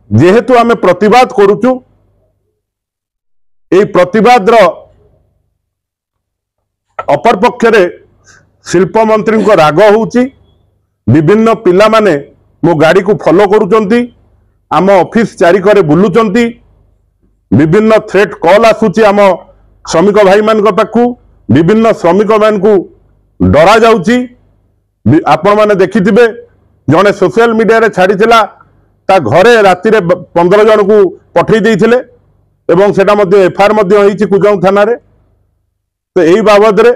जेहेतु आमे प्रतिवाद करुचु ए प्रतिवाद अपर पक्षरे शिल्प मंत्री को राग होउची विभिन्न पिला माने मो गाड़ी को फॉलो करूचंती आम ऑफिस चारिकरे बुलुचंती विभिन्न थ्रेट कॉल आसुची आम श्रमिक भाई मान पाखु विभिन्न श्रमिक मान को डरा जाउची आपण माने देखिथिबे जने सोशल मीडिया रे छाड़ीथिला ता घरे राति रे 15 जन को पठै देइथिले एवं सेटा मध्ये एफआईआर मध्ये होईची कुजौ थाना रे। तो एई बाबद रे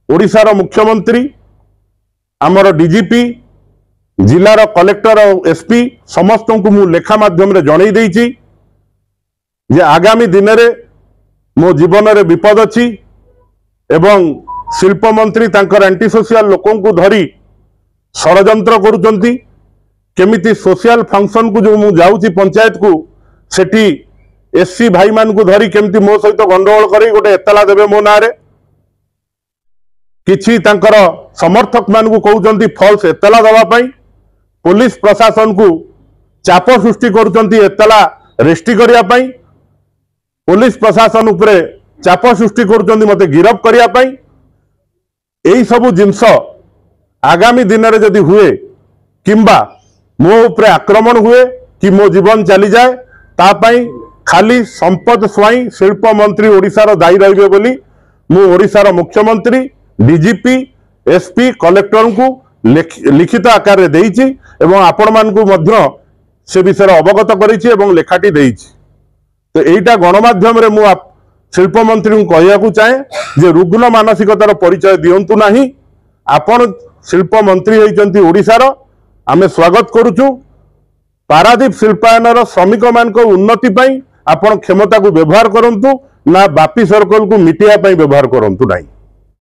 ओडिसा रो मुख्यमंत्री आमर डीजीपी जिलार कलेक्टर और एसपी समस्त को मु लेखा माध्यम रे जणै देइची जे आगामी दिन रे मो जीवन रे विपद अछि एवं शिल्प मंत्री तांकर एंटी सोशल लोकों को धरी षड़यंत्र करुचंती केमिति सोशल फंक्शन को जो मु जाउची पंचायत को सेठी एससी भाई मान को धरी केमिति मो सहित गंडगोल करी गोटे एतला देबे मो नारे किछि तांकर समर्थक मान को कहउचंती फॉल्स एतला दवा पई पुलिस प्रशासन को चाप सृष्टि करुचंती एतला रेस्टी करिया पई पुलिस प्रशासन उपरे चाप सृष्टि करुचंती मते गिरफ करिया पई एई सब जिंस आगामी दिन रे जदि हुए किंबा मो उपरे आक्रमण हुए कि मो जीवन चली जाए ता पई खाली संपद स्वाई शिल्प मंत्री ओडिसा रो दायी रहिबे बोली मु ओडिसा रो मुख्यमंत्री डीजीपी एसपी कलेक्टर को लिखित आकार रे देइची एवं आपण मान को मध्य से विषय अवगत करिछि एवं लेखाटी देइछि। तो एटा गणमाध्यम रे मु शिल्प मंत्री को कहया को चाहे जे रुग्ण मानसिकतार परिचय दियंतु नाही आपण शिल्प मंत्री होइचंती ओडिसा रो आमे स्वागत करूछु पारादीप शिल्पायनर श्रमिक मान को उन्नति पई आपण क्षमता को व्यवहार करंतु ना बापी सर्कल को मिटिया पई व्यवहार करंतु नाही।